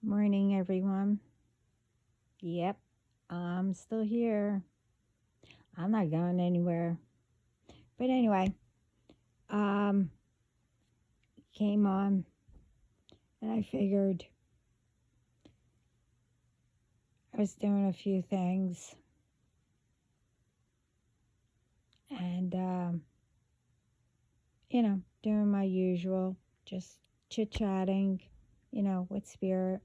Morning, everyone. Yep, I'm still here. I'm not going anywhere. But anyway, um, came on and I figured I was doing a few things and, doing my usual, just chit chatting, with spirit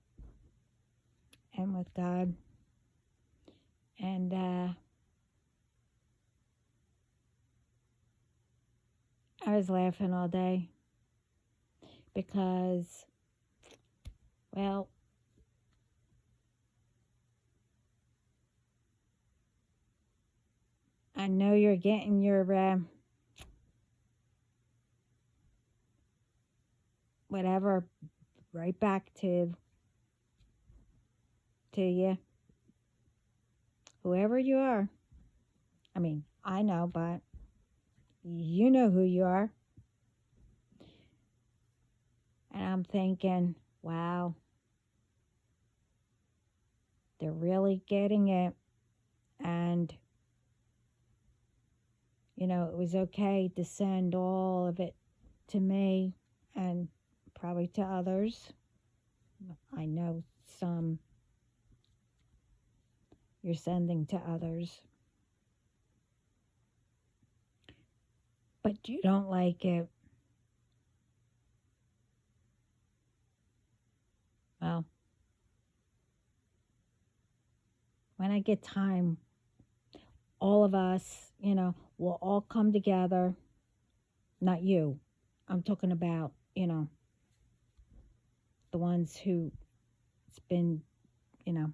and with God. And, I was laughing all day because, well, I know you're getting your, whatever right back to you, whoever you are. I mean, I know, but you know who you are. And I'm thinking, wow, they're really getting it. And, it was okay to send all of it to me and probably to others. I know some you're sending to others, but you don't like it. Well, when I get time, all of us, will all come together. Not you. I'm talking about, the ones who it's been, you know,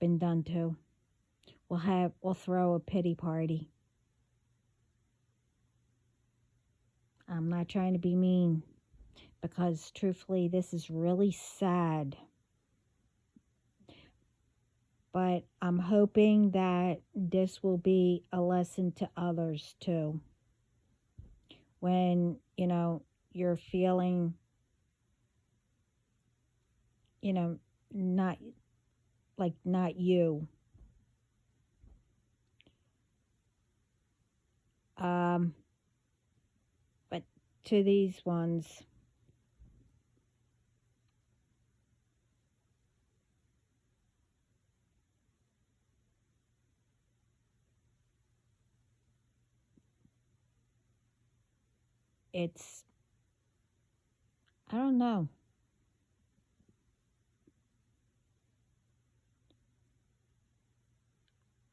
been done to. We'll throw a pity party. I'm not trying to be mean because truthfully this is really sad. But I'm hoping that this will be a lesson to others too. When, you're feeling, not not you. But to these ones, it's, I don't know.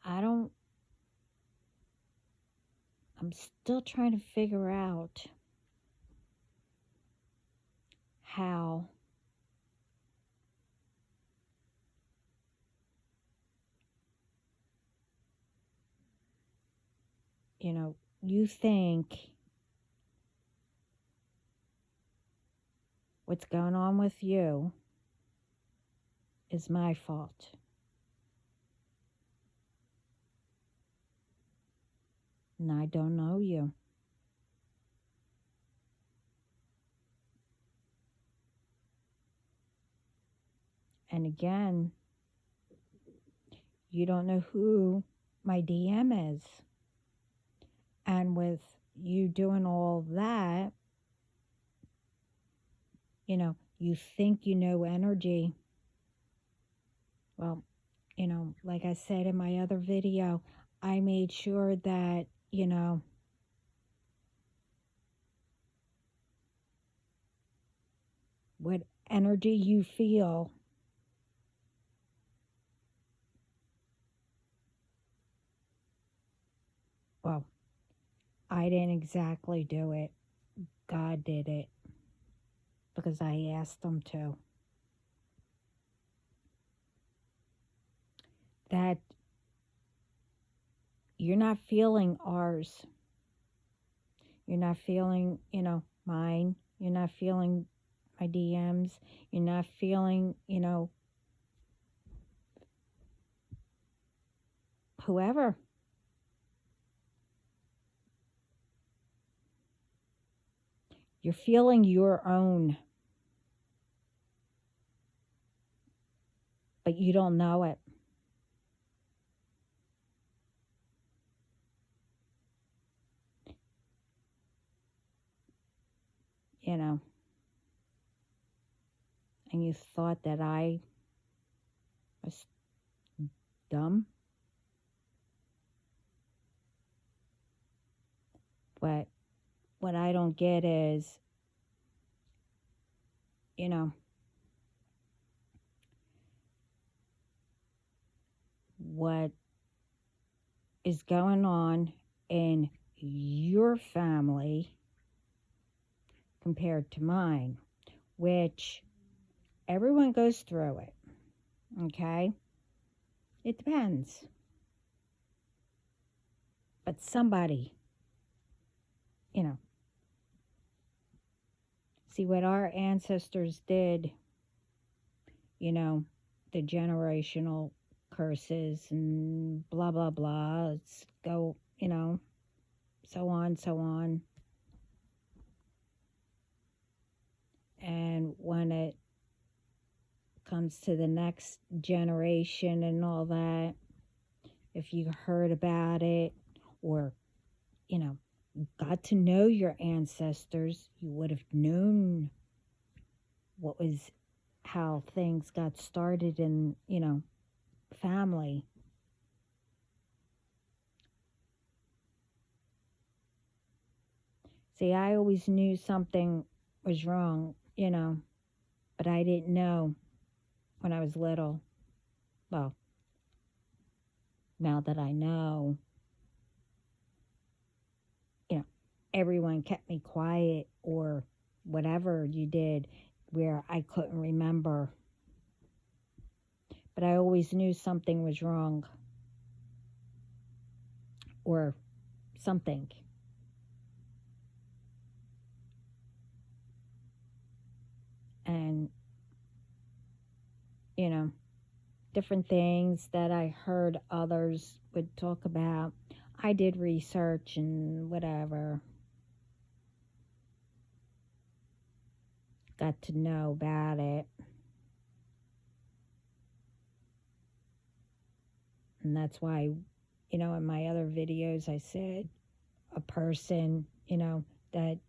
I don't, I'm still trying to figure out how you think what's going on with you is my fault. And I don't know you. And again, you don't know who my DM is. And with you doing all that, you think you know energy. Well, like I said in my other video, I made sure that, what energy you feel, well, I didn't exactly do it. God did it because I asked him to. That you're not feeling ours. You're not feeling, mine. You're not feeling my DMs. You're not feeling, whoever. You're feeling your own. but you don't know it. You know, and you thought that I was dumb. But what I don't get is, you know, what is going on in your family compared to mine, which everyone goes through it, okay? It depends. But somebody, you know, see what our ancestors did, you know, the generational curses and blah, blah, blah. Let's go, you know, so on, so on. And when it comes to the next generation and all that, if you heard about it or, you know, got to know your ancestors, you would have known what was, how things got started in, you know, family. See, I always knew something was wrong, you know, but I didn't know when I was little. Well, now that I know, you know, everyone kept me quiet or whatever you did where I couldn't remember. But I always knew something was wrong or something. And, you know, different things that I heard others would talk about. I did research and whatever. Got to know about it. And that's why, you know, in my other videos I said a person, you know, that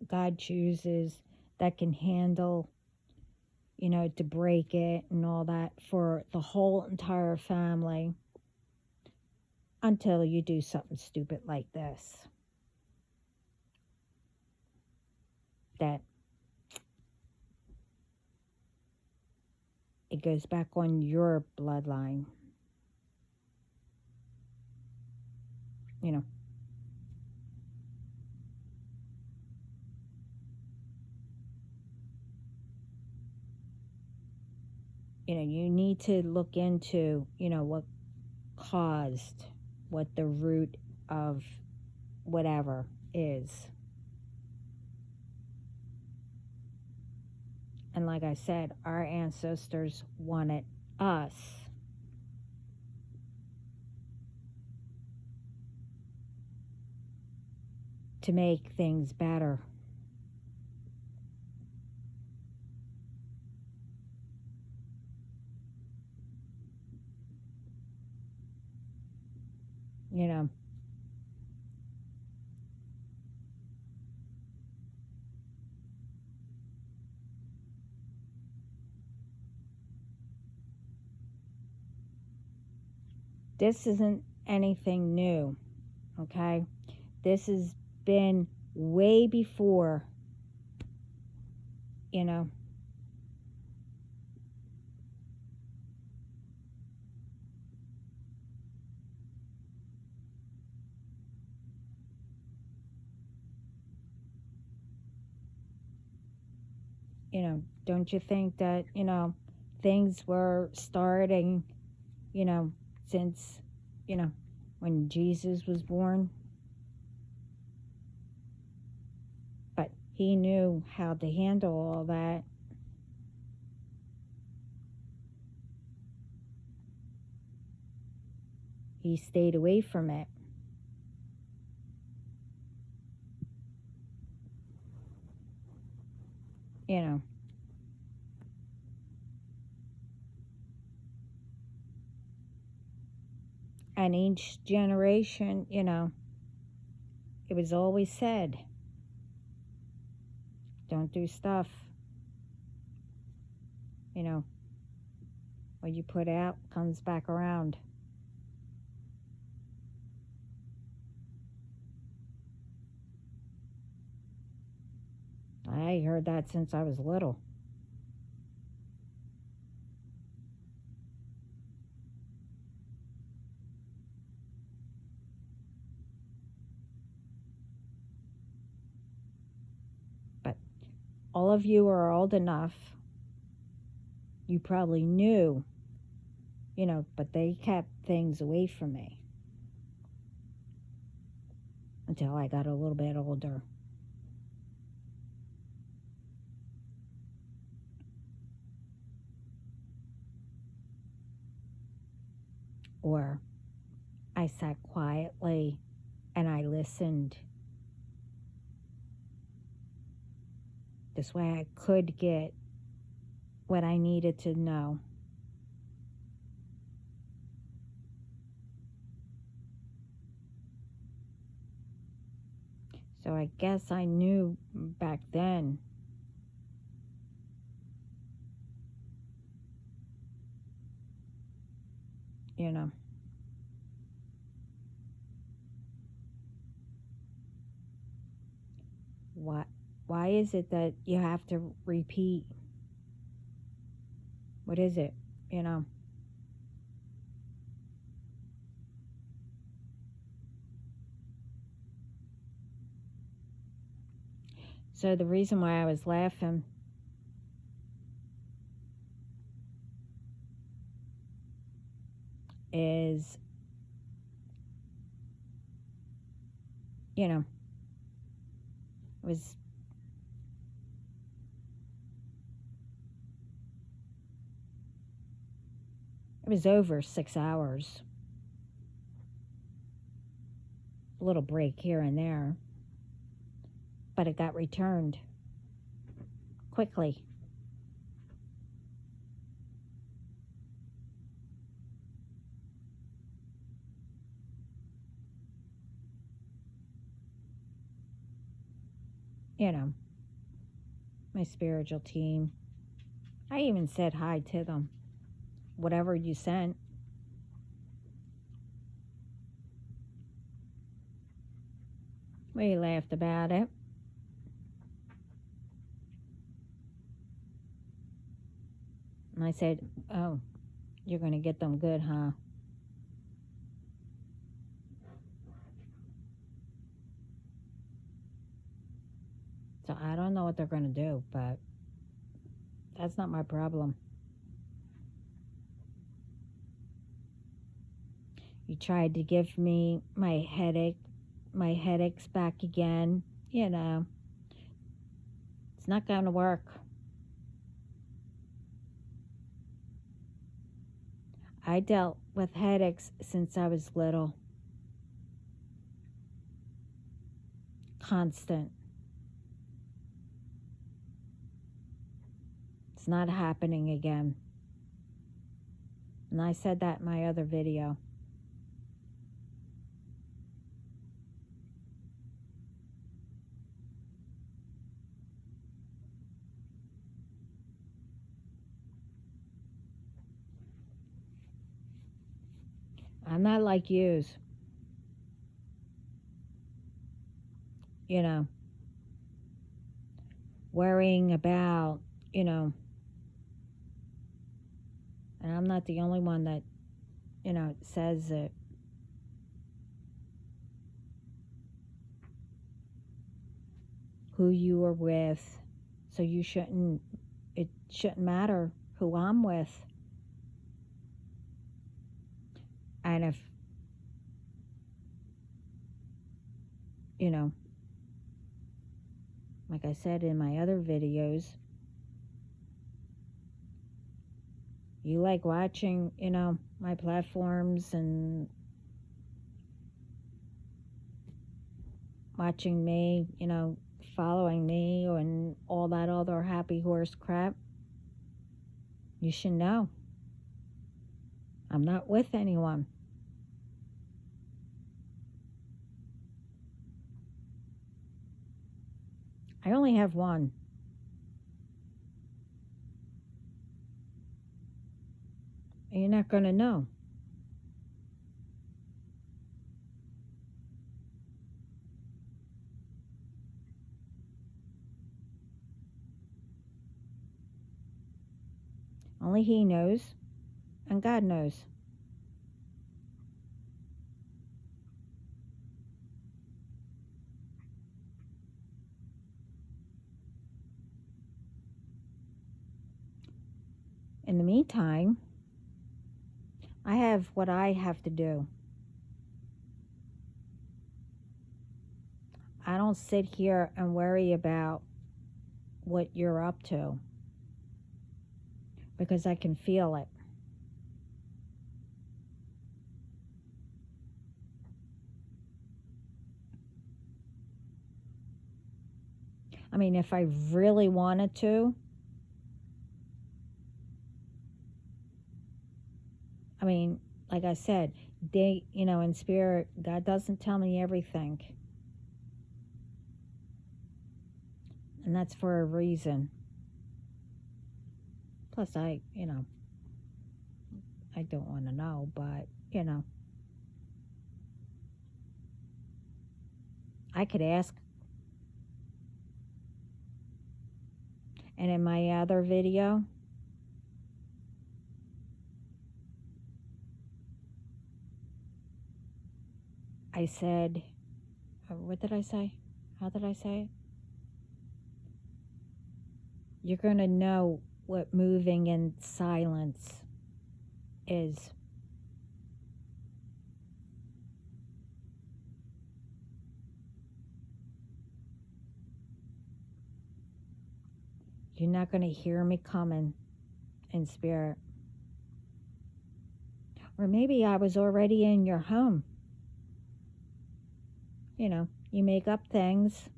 God chooses that can handle, you know, to break it and all that for the whole entire family until you do something stupid like this. That it goes back on your bloodline. You know. You know, you need to look into, you know, what caused, what the root of whatever is. And like I said, our ancestors wanted us to make things better. You know, this isn't anything new, okay? This has been way before, you know, don't you think that, you know, things were starting, you know, since, you know, when Jesus was born? But he knew how to handle all that. He stayed away from it. You know, And each generation, it was always said, don't do stuff, what you put out comes back around. I heard that since I was little. But all of you are old enough, you probably knew, but they kept things away from me until I got a little bit older. Or I sat quietly and I listened. This way I could get what I needed to know. So I guess I knew back then. Why is it that you have to repeat? What is it? So the reason why I was laughing is, it was over 6 hours. A little break here and there, but it got returned quickly. My spiritual team. I even said hi to them. Whatever you sent. We laughed about it. And I said, oh, you're going to get them good, huh? So I don't know what they're going to do, but that's not my problem. You tried to give me my headaches back again. It's not going to work. I dealt with headaches since I was little. Constant. It's not happening again. And I said that in my other video. I'm not like yous. Worrying about, and I'm not the only one that, says it. Who you are with, so it shouldn't matter who I'm with. And if, like I said in my other videos, you like watching, my platforms and watching me, following me and all that other happy horse crap, you should know I'm not with anyone. I only have one. And you're not going to know. Only He knows, and God knows. In the meantime, I have what I have to do. I don't sit here and worry about what you're up to because I can feel it. I mean, if I really wanted to, I mean, like I said, in spirit, God doesn't tell me everything. And that's for a reason. Plus, I don't want to know, but, I could ask. And in my other video, I said, what did I say? How did I say it? You're going to know what moving in silence is. You're not going to hear me coming in spirit. Or maybe I was already in your home. You make up things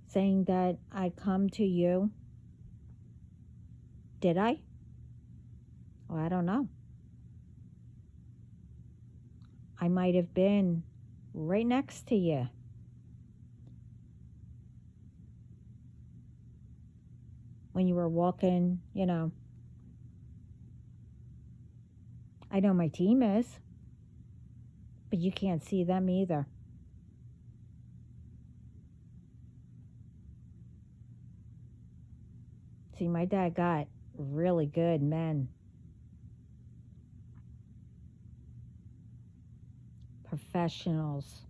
saying that I come to you. Did I? Well, I don't know. I might have been right next to you. When you were walking, I know my team is, but you can't see them either. See, my dad got really good men. Professionals.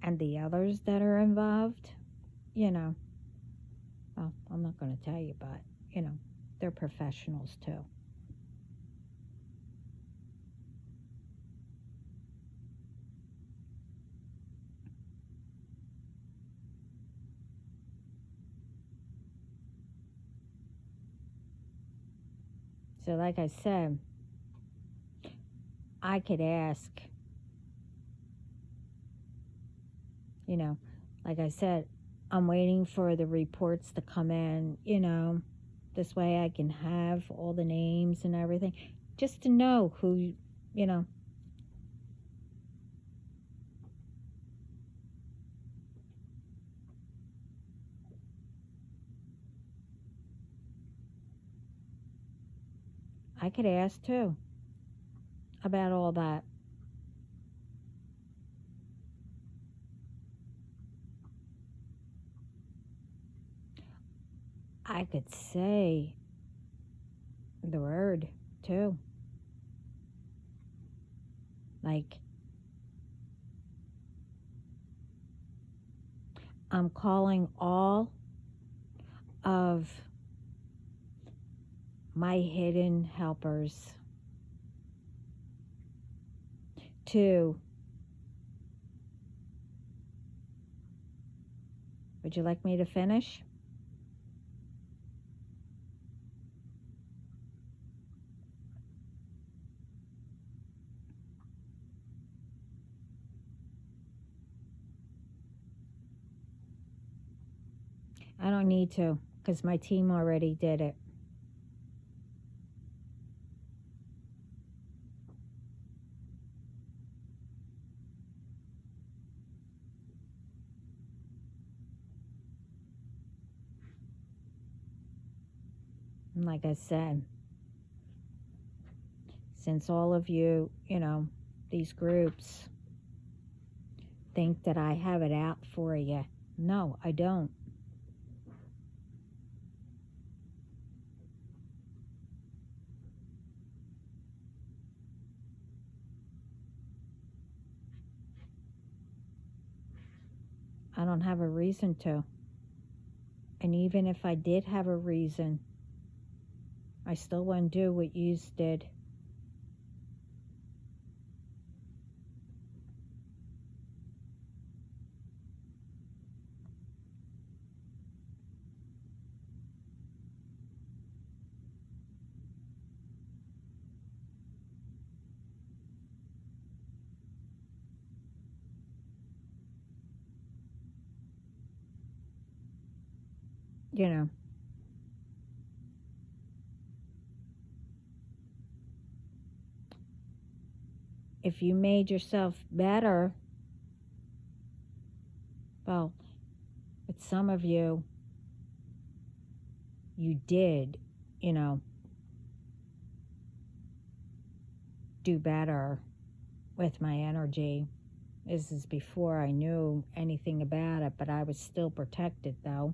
And the others that are involved, well, I'm not going to tell you, but, they're professionals too. So like I said, I could ask, like I said, I'm waiting for the reports to come in, this way I can have all the names and everything, just to know who, I could ask too about all that. I could say the word too. Like, I'm calling all of my hidden helpers to, would you like me to finish? I don't need to because my team already did it. And like I said, since all of you, these groups think that I have it out for you, no, I don't. I don't have a reason to. And even if I did have a reason, I still wouldn't do what you did. You know, if you made yourself better, well, with some of you, you did, do better with my energy. This is before I knew anything about it, but I was still protected though.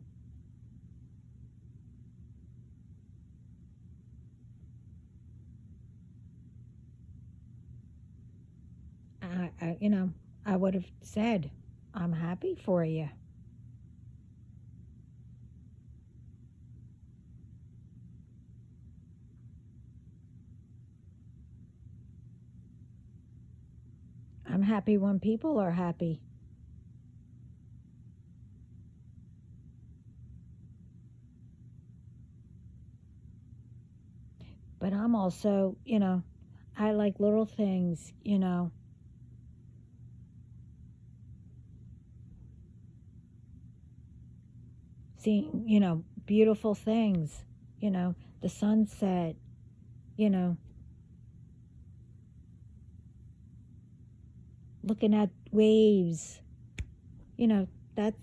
I would have said, I'm happy for you. I'm happy when people are happy. But I'm also, I like little things, seeing, beautiful things, the sunset, looking at waves, that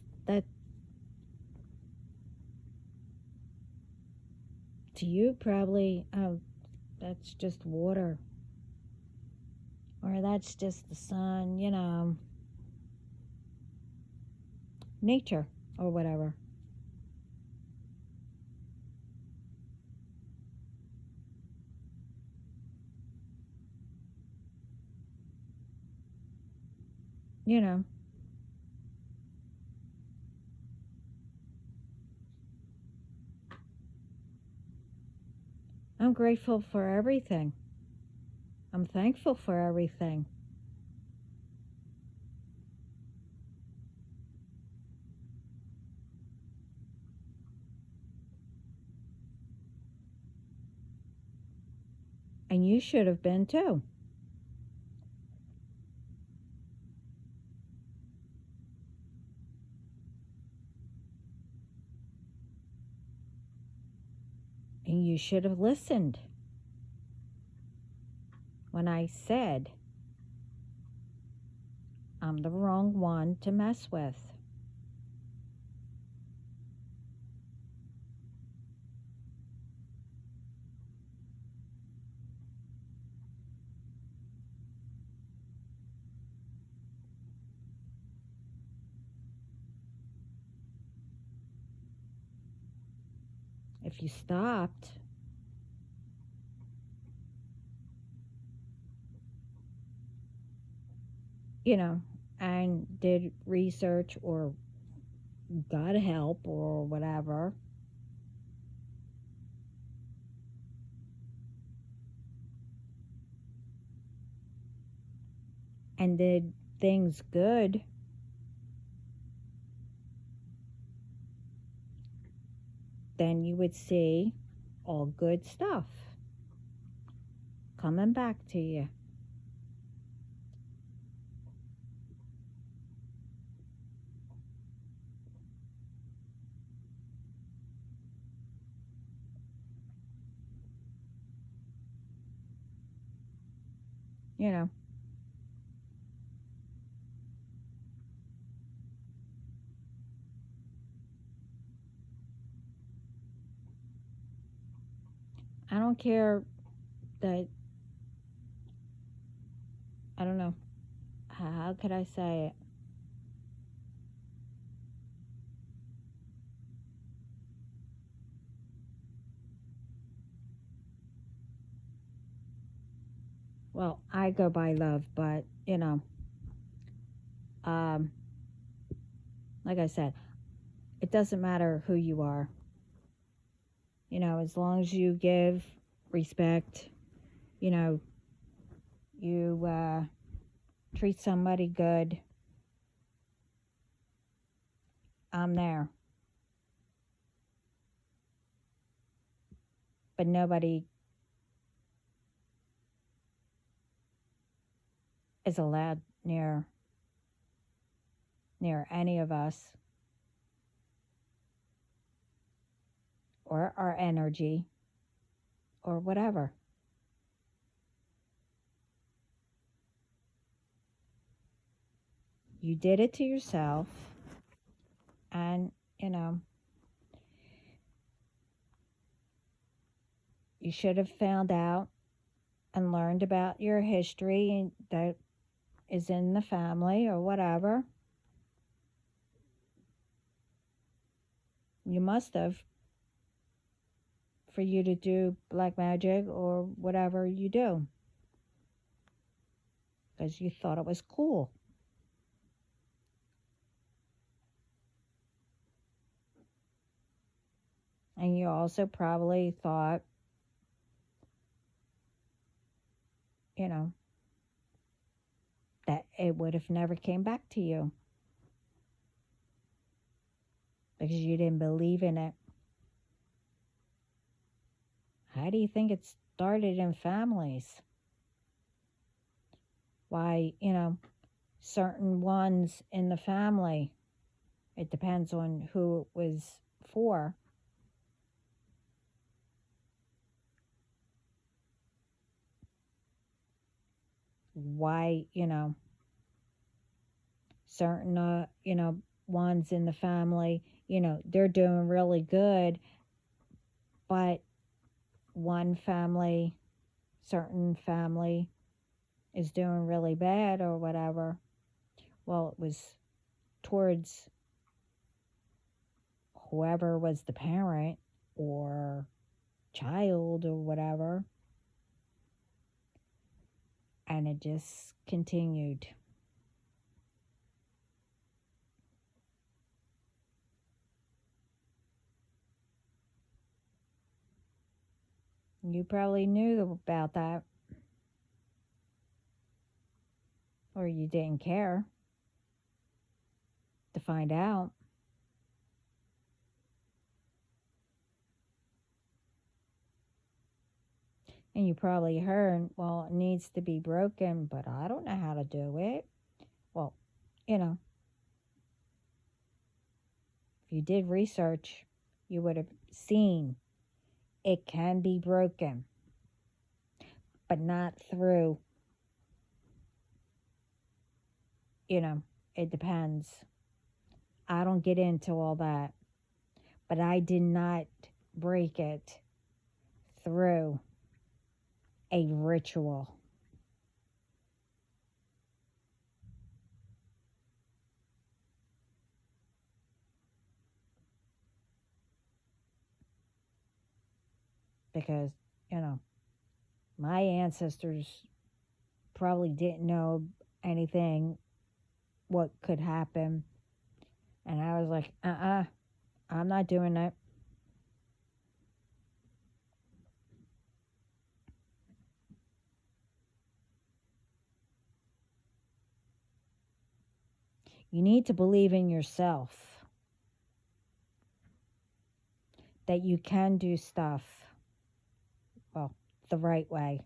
to you probably, oh, that's just water, or that's just the sun, nature or whatever. I'm grateful for everything. I'm thankful for everything. And you should have been too. And you should have listened when I said I'm the wrong one to mess with. If you stopped, and did research or got help or whatever, and did things good, then you would see all good stuff coming back to you. you know, I don't care that, I don't know, how could I say it? Well, I go by love, but, um, like I said, it doesn't matter who you are. As long as you give respect, you know, you treat somebody good, I'm there. But nobody is allowed near any of us or our energy or whatever. You did it to yourself, and you should have found out and learned about your history that is in the family or whatever. You must have, for you to do black magic or whatever you do, because you thought it was cool. And you also probably thought, you know, that it would have never came back to you because you didn't believe in it. How do you think it started in families? Why, certain ones in the family, it depends on who it was for. Why, certain, ones in the family, they're doing really good, but one family, certain family, is doing really bad or whatever. Well, it was towards whoever was the parent or child or whatever. And it just continued. You probably knew about that, or you didn't care to find out. And you probably heard, well, it needs to be broken, but I don't know how to do it. Well, if you did research, you would have seen it can be broken, but not through, it depends. I don't get into all that, but I did not break it through a ritual. Because, you know, my ancestors probably didn't know anything what could happen. And I was like, I'm not doing that. You need to believe in yourself that you can do stuff, well, the right way.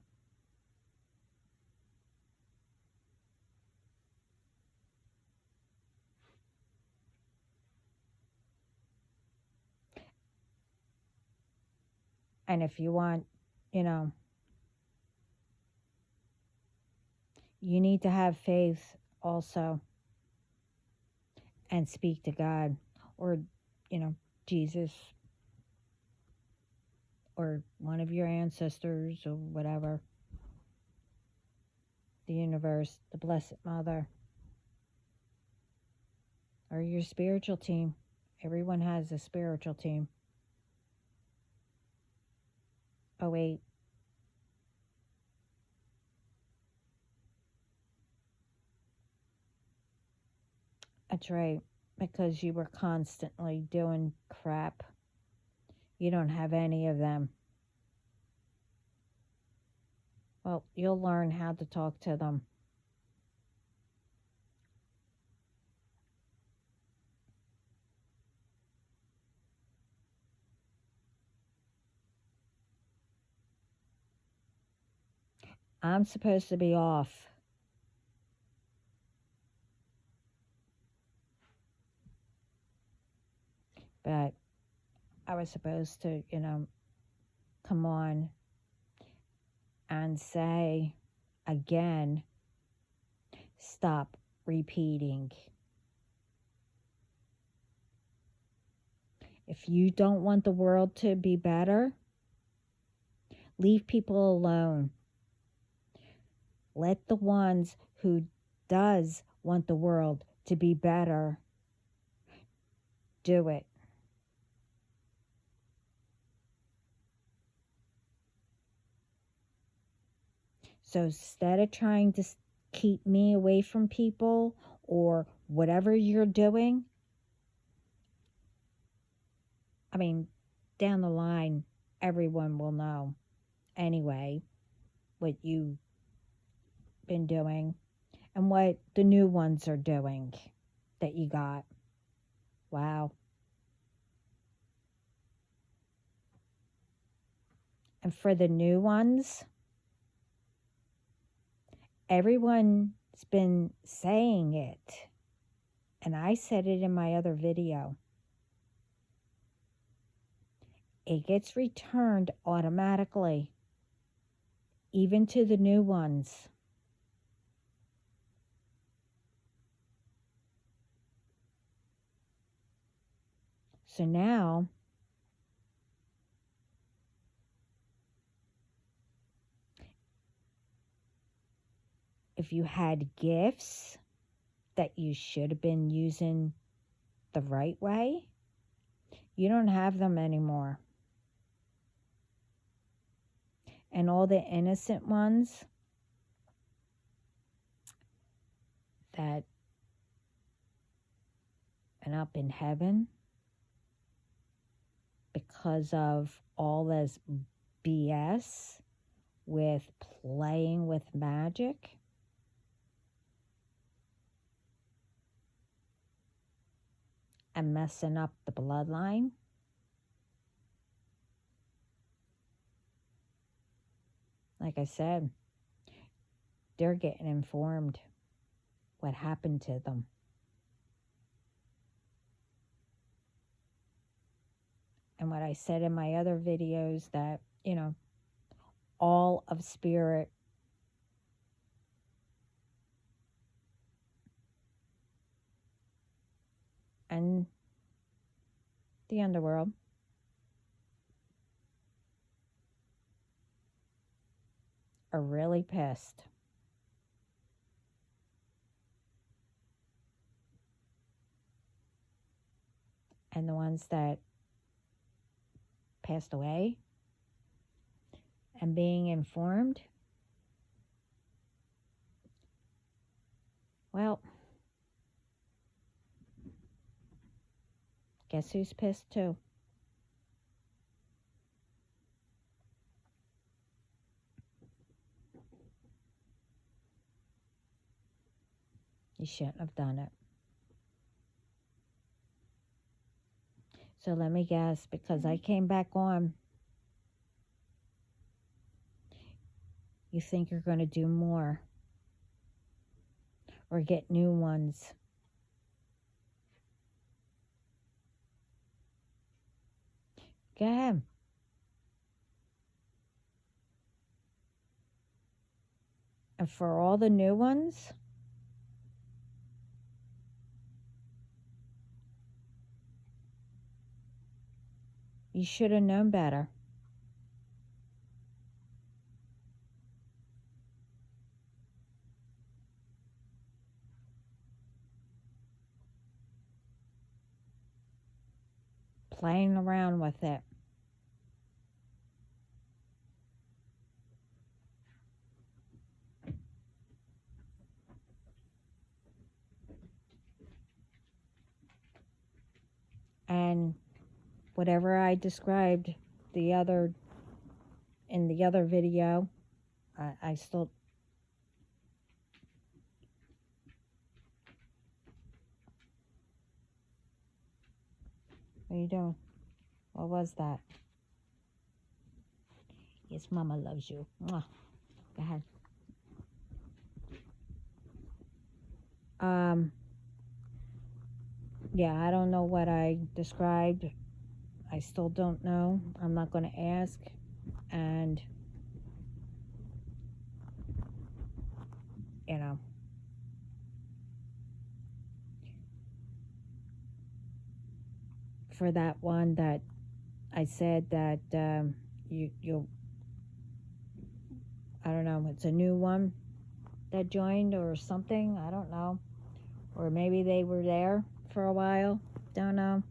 And if you want, you know, You need to have faith also and speak to God or, Jesus or one of your ancestors or whatever, the universe, the Blessed Mother, or your spiritual team. Everyone has a spiritual team. Oh, wait. That's right. Because you were constantly doing crap. You don't have any of them. Well, you'll learn how to talk to them. I'm supposed to be off. But I was supposed to, come on and say again, stop repeating. If you don't want the world to be better, leave people alone. Let the ones who does want the world to be better do it. So instead of trying to keep me away from people or whatever you're doing, I mean, down the line, everyone will know anyway what you've been doing and what the new ones are doing that you got. Wow. And for the new ones, everyone's been saying it. And I said it in my other video. It gets returned automatically, even to the new ones. So now, if you had gifts that you should have been using the right way, you don't have them anymore. And all the innocent ones that end up in heaven because of all this BS with playing with magic, and messing up the bloodline, like I said, they're getting informed what happened to them. And what I said in my other videos that, all of spirit and the underworld are really pissed. And the ones that passed away and being informed, well, guess who's pissed too? You shouldn't have done it. So let me guess, because I came back on, you think you're going to do more or get new ones. Go ahead. And for all the new ones, you should have known better. Playing around with it. And whatever I described in the other video, I still, what are you doing? What was that? Yes, Mama loves you. Mwah. Go ahead. Yeah, I don't know what I described. I still don't know. I'm not going to ask. And, you know, for that one that I said that you'll, I don't know, it's a new one that joined or something. I don't know. Or maybe they were there for a while. Don't know.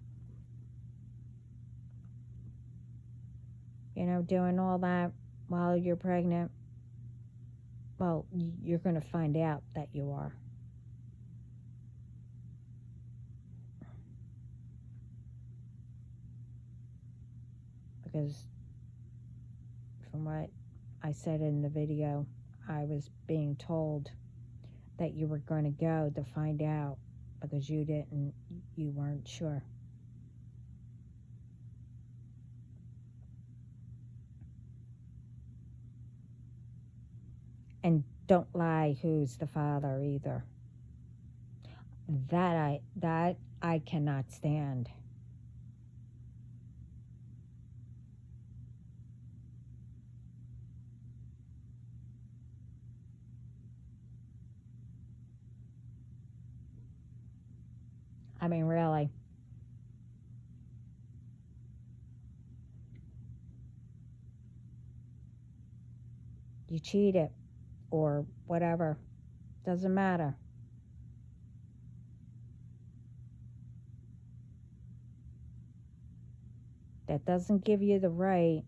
You know, doing all that while you're pregnant. Well, you're going to find out that you are. Because from what I said in the video, I was being told that you were going to go to find out because you weren't sure. And don't lie who's the father either. That I cannot stand. I mean, really. You cheated or whatever. Doesn't matter. That doesn't give you the right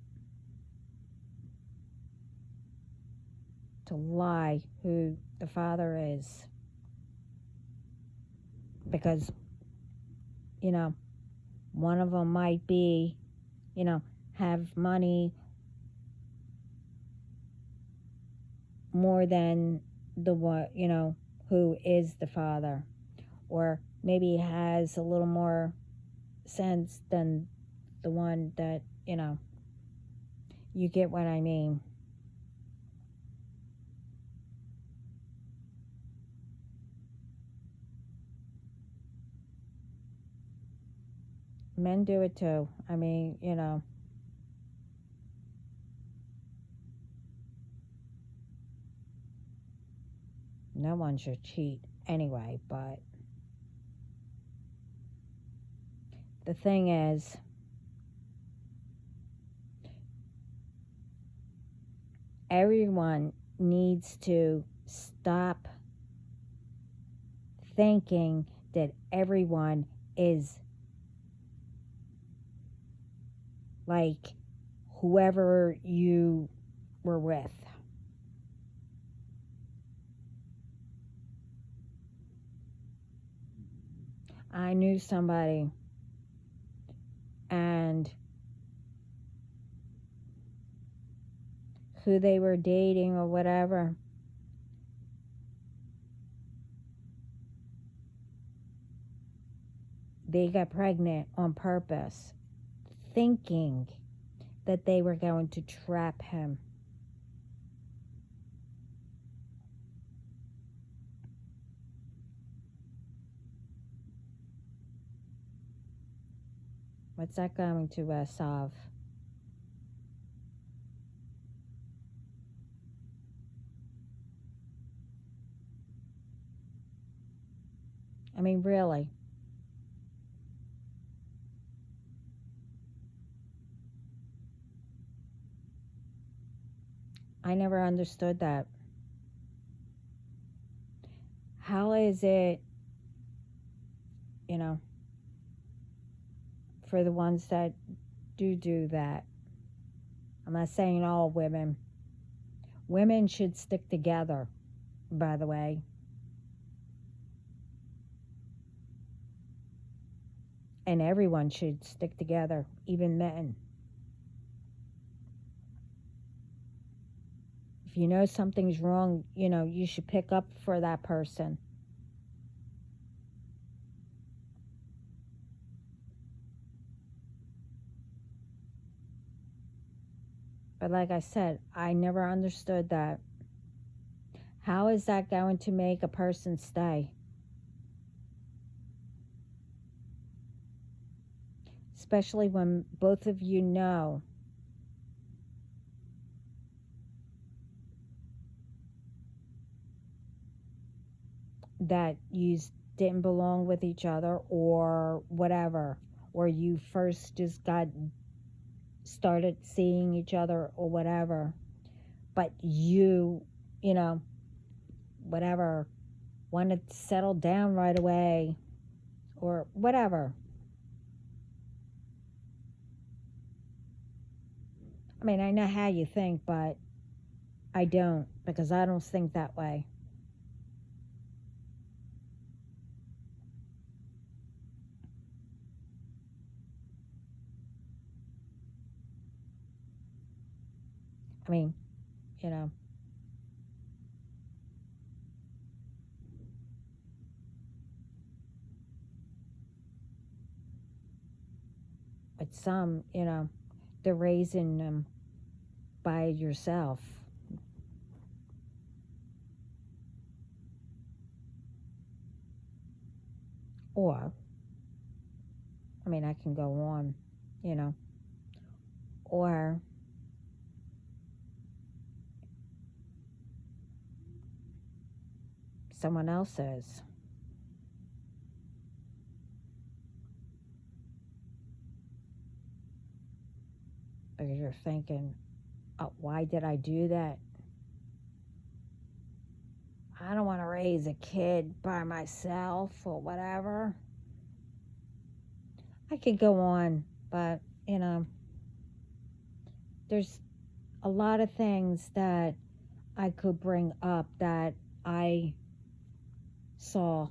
to lie who the father is. Because, you know, one of them might be, you know, have money more than the one, you know, who is the father. Or maybe has a little more sense than the one that, you know, you get what I mean. Men do it too. I mean, you know. No one should cheat anyway, but the thing is, everyone needs to stop thinking that everyone is like whoever you were with. I knew somebody and who they were dating or whatever, they got pregnant on purpose, thinking that they were going to trap him. What's that going to solve? I mean, really. I never understood that. How is it, you know, for the ones that do that? I'm not saying all women. Women should stick together, by the way. And everyone should stick together, even men. If you know something's wrong, you should pick up for that person. But like I said, I never understood that. How is that going to make a person stay? Especially when both of you know that you didn't belong with each other or whatever, or you first just started seeing each other or whatever, but you know, whatever, wanted to settle down right away or whatever. I mean, I know how you think, but I don't, because I don't think that way. I mean, you know, but some, they're raising them by yourself. Or, I mean, I can go on, you know, or someone else is. Because you're thinking, oh, why did I do that? I don't want to raise a kid by myself or whatever. I could go on, but, there's a lot of things that I could bring up that I saw.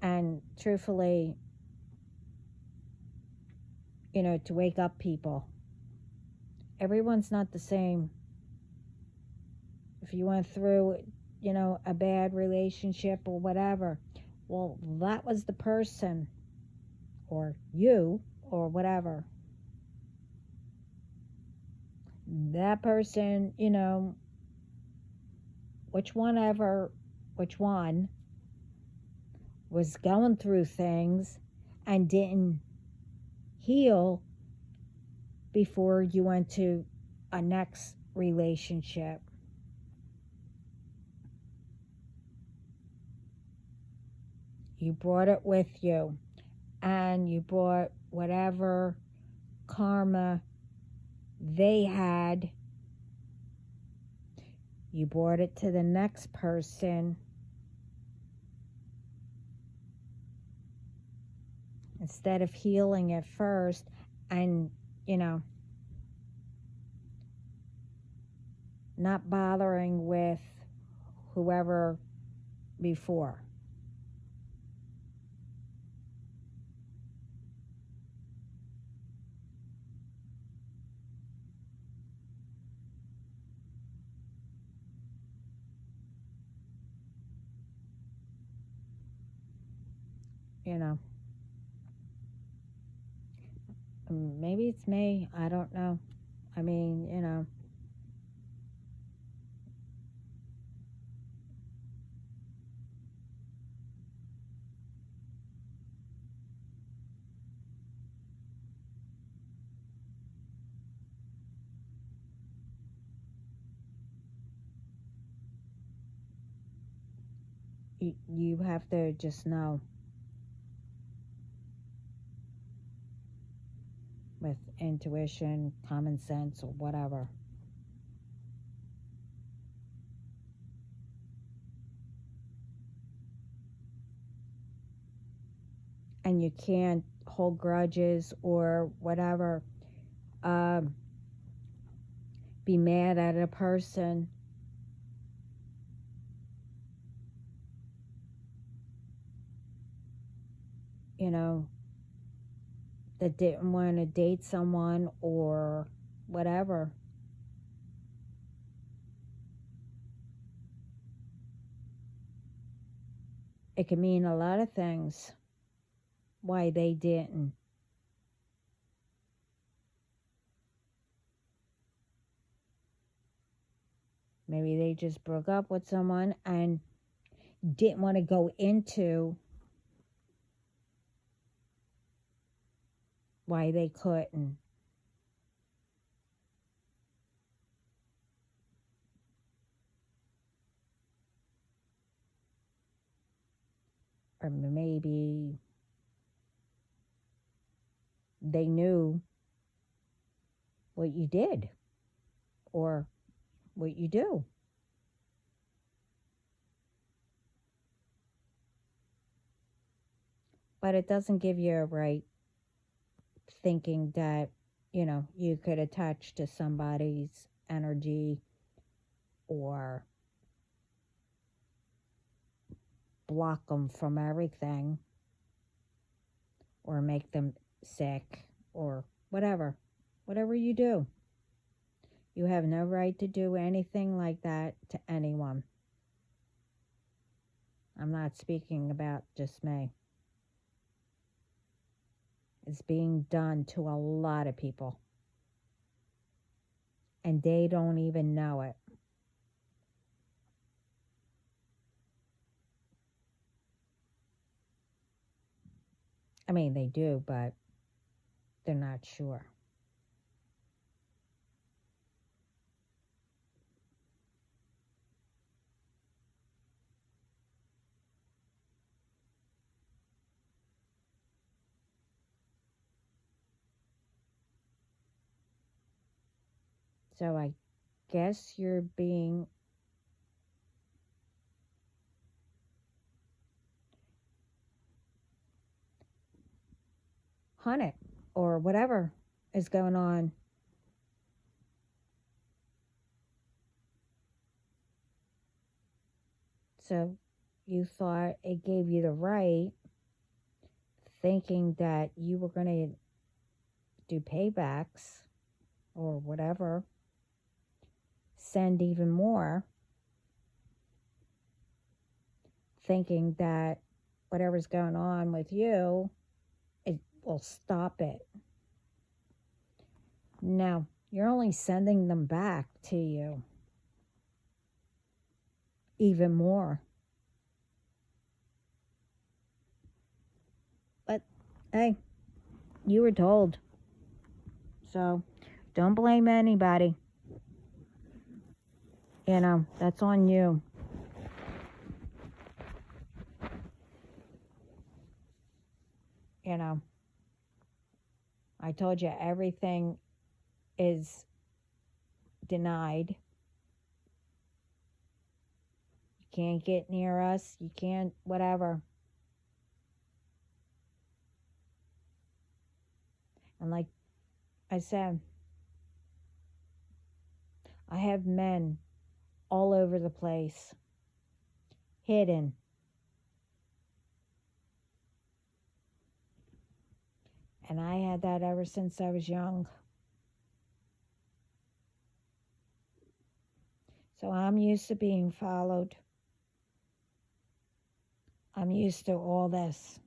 And truthfully, to wake up people. Everyone's not the same. If you went through, a bad relationship or whatever, well, that was the person, or you, or whatever. That person, which one was going through things and didn't heal before you went to a next relationship. You brought it with you, and you brought whatever karma they had, you brought it to the next person. Instead of healing it first and, not bothering with whoever before. Maybe it's me. I don't know. I mean, You have to just know with intuition, common sense, or whatever. And you can't hold grudges or whatever. Um, be mad at a person, you know, that didn't want to date someone or whatever. It can mean a lot of things why they didn't. Maybe they just broke up with someone and didn't want to go into why they couldn't. Or maybe they knew what you did or what you do. But it doesn't give you a right thinking that, you could attach to somebody's energy or block them from everything or make them sick or whatever. Whatever you do. You have no right to do anything like that to anyone. I'm not speaking about just me. It's being done to a lot of people. And they don't even know it. I mean, they do, but they're not sure. So I guess you're being hunted or whatever is going on. So you thought it gave you the right, thinking that you were going to do paybacks or whatever, send even more, thinking that whatever's going on with you, it will stop it. No, you're only sending them back to you even more. But hey, you were told. So don't blame anybody. That's on you. You know, I told you everything is denied. You can't get near us. You can't, whatever. And like I said, I have men all over the place, hidden. And I had that ever since I was young. So I'm used to being followed. I'm used to all this.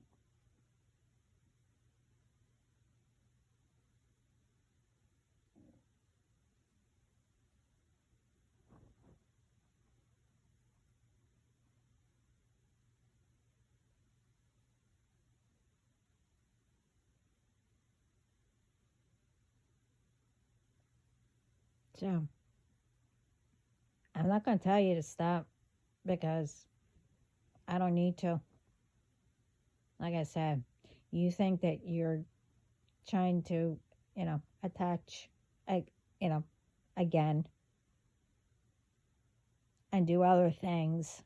So I'm not going to tell you to stop because I don't need to. Like I said, you think that you're trying to, attach, like, you know, again and do other things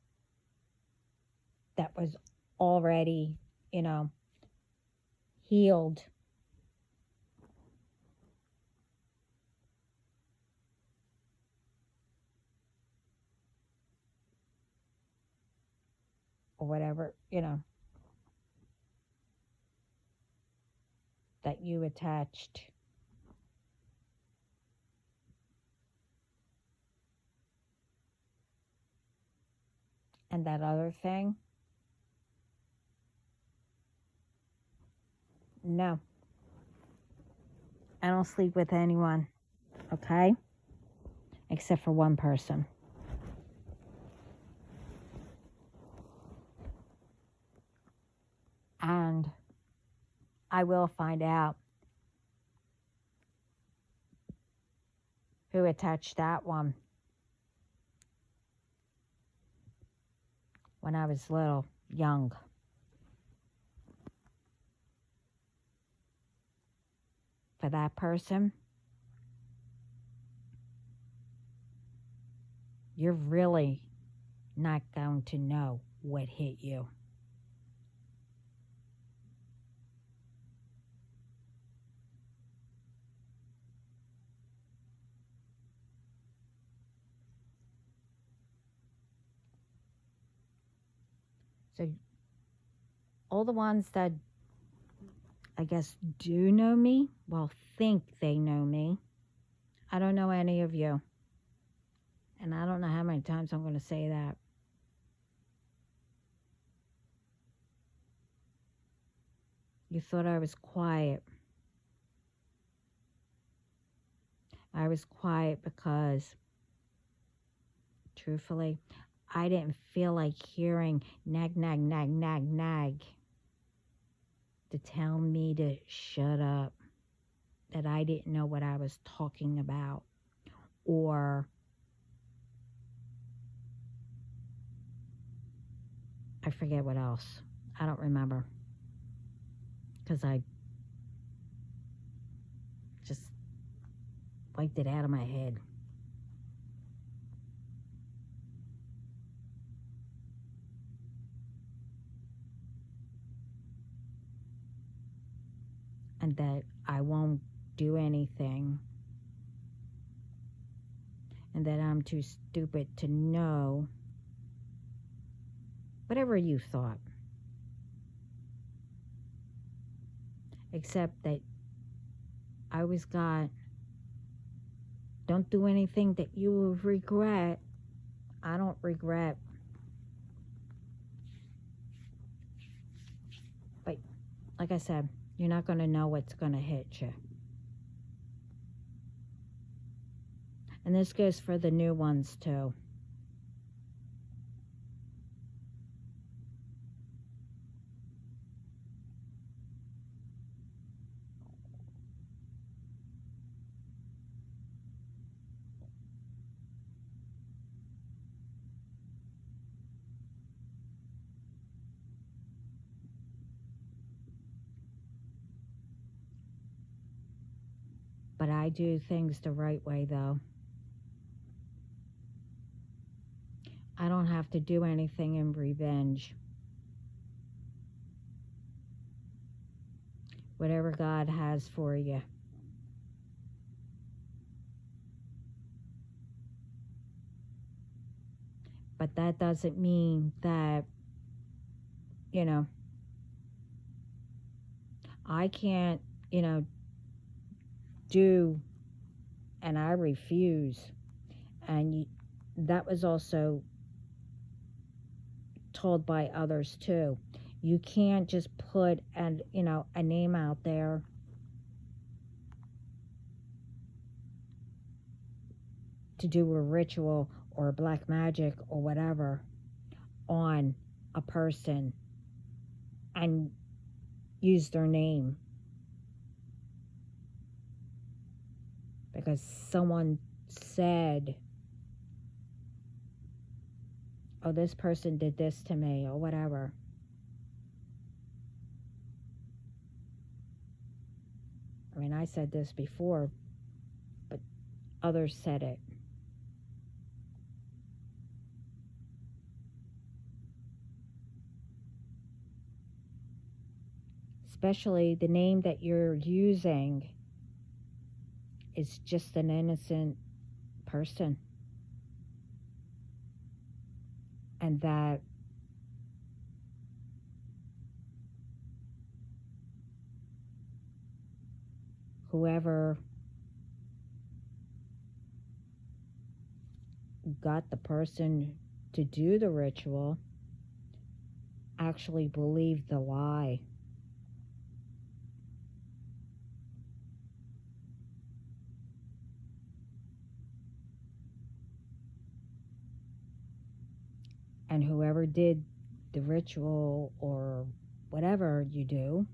that was already, you know, healed. Or whatever, that you attached. And that other thing, no, I don't sleep with anyone, okay? Except for one person. And I will find out who attached that one when I was little, young. For that person, you're really not going to know what hit you. So, all the ones that I guess do know me, well, think they know me. I don't know any of you. And I don't know how many times I'm going to say that. You thought I was quiet. I was quiet because, truthfully, I didn't feel like hearing nag, nag, nag, nag, nag to tell me to shut up, that I didn't know what I was talking about, or I forget what else. I don't remember because I just wiped it out of my head. And that I won't do anything, and that I'm too stupid to know whatever you thought. Except that I always got, don't do anything that you will regret. I don't regret. But like I said, you're not going to know what's going to hit you. And this goes for the new ones too. But I do things the right way, though. I don't have to do anything in revenge. Whatever God has for you. But that doesn't mean that, I can't, do, and I refuse. And that was also told by others too. You can't just put a name out there to do a ritual or black magic or whatever on a person and use their name because someone said, oh, this person did this to me or whatever. I mean, I said this before, but others said it. Especially the name that you're using is just an innocent person. And that whoever got the person to do the ritual actually believed the lie. And whoever did the ritual or whatever you do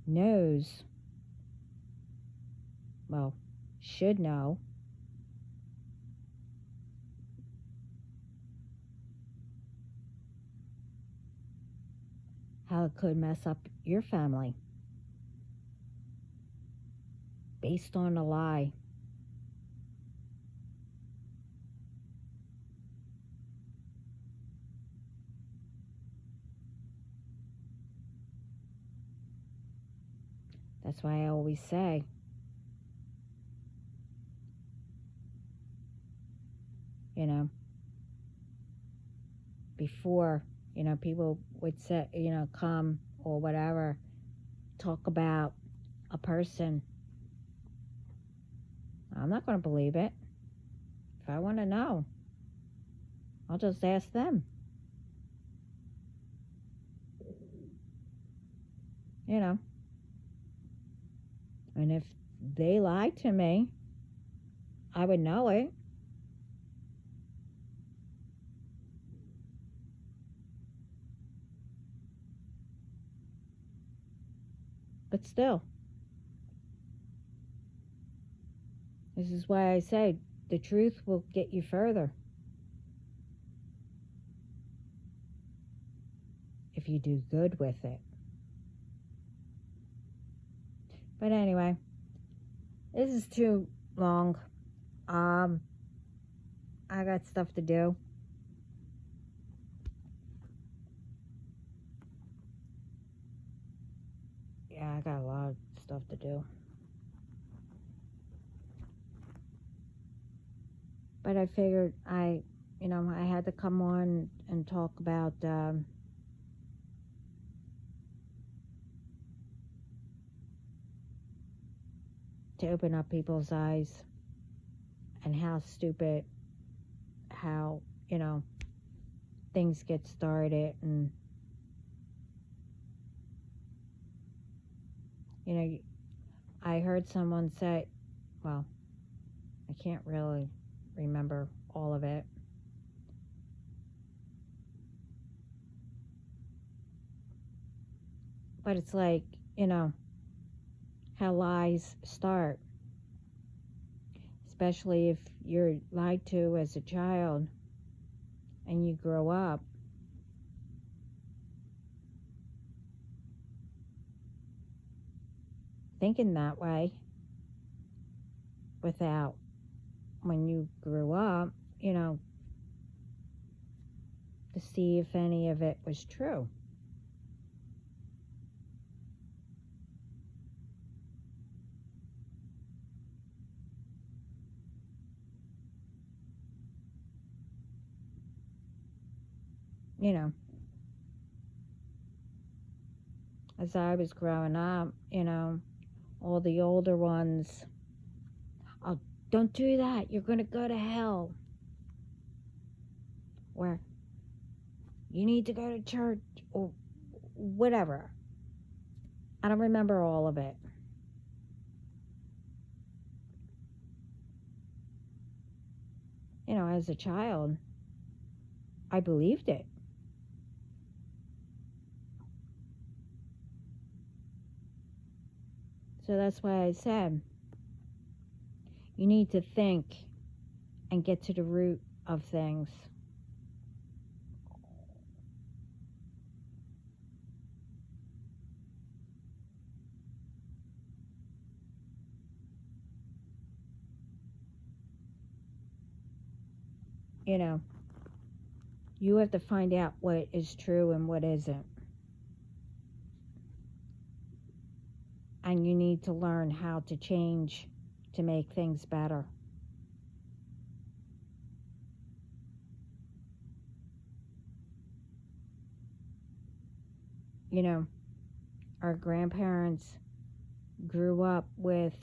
knows, well, should know how it could mess up your family based on a lie. That's why I always say, you know, before, you know, people would say, you know, come or whatever, talk about a person. I'm not going to believe it. If I want to know, I'll just ask them. You know, and if they lied to me, I would know it. But still, this is why I say the truth will get you further if you do good with it. But anyway, this is too long. I got stuff to do. Yeah, I got a lot of stuff to do. But I figured I had to come on and talk about to open up people's eyes and how stupid, how, things get started. And, I heard someone say, well, I can't really remember all of it. But it's like, how lies start. Especially if you're lied to as a child and you grow up. Thinking that way without, when you grew up, to see if any of it was true. As I was growing up, all the older ones, oh, don't do that, you're going to go to hell. Or you need to go to church or whatever. I don't remember all of it. As a child, I believed it. So that's why I said, you need to think and get to the root of things. You know, you have to find out what is true and what isn't. And you need to learn how to change to make things better. You know, our grandparents grew up with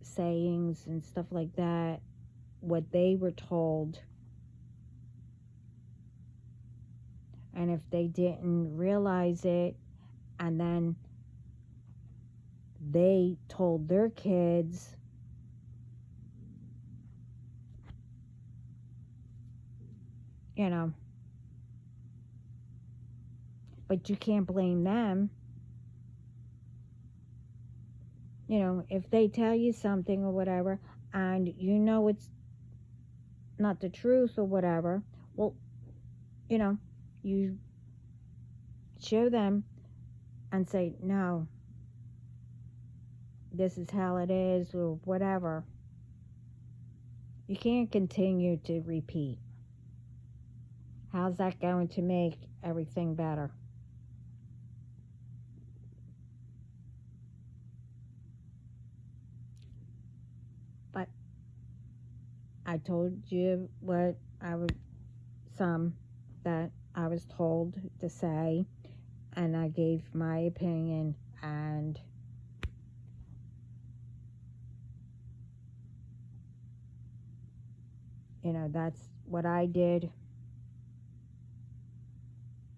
sayings and stuff like that, what they were told. And if they didn't realize it, and then they told their kids, you know, but you can't blame them. You know, if they tell you something or whatever, and you know it's not the truth or whatever, well, you know, you show them and say, no, this is how it is, or whatever. You can't continue to repeat. How's that going to make everything better? But I told you what some that I was told to say, and I gave my opinion, and you know, that's what I did,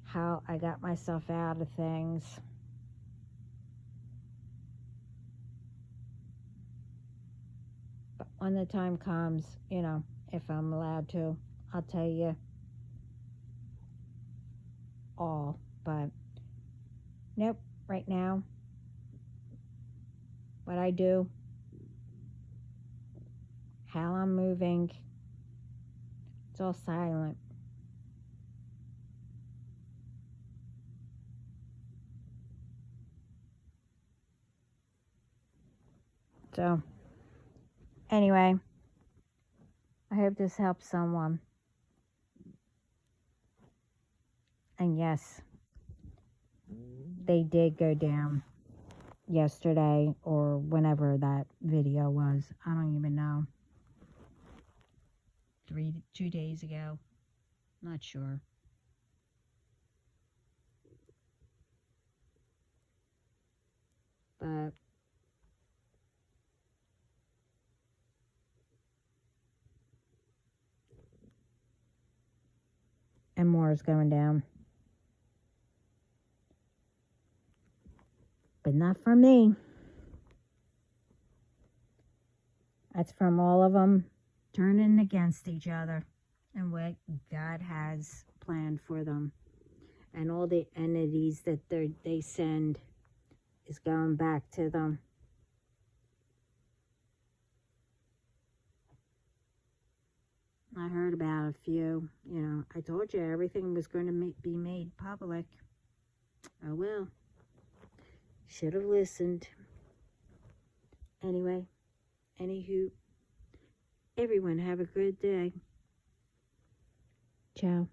how I got myself out of things. But when the time comes, you know, if I'm allowed to, I'll tell you all. But nope, right now, what I do, how I'm moving, it's all silent. So, anyway, I hope this helps someone. And yes, they did go down yesterday or whenever that video was. I don't even know. 2 days ago. Not sure. But and more is going down. But not from me. That's from all of them turning against each other and what God has planned for them. And all the entities that they send is going back to them. I heard about a few. You know, I told you everything was going to be made public. Oh well. Should have listened. Anyway, anywho, everyone have a good day. Ciao.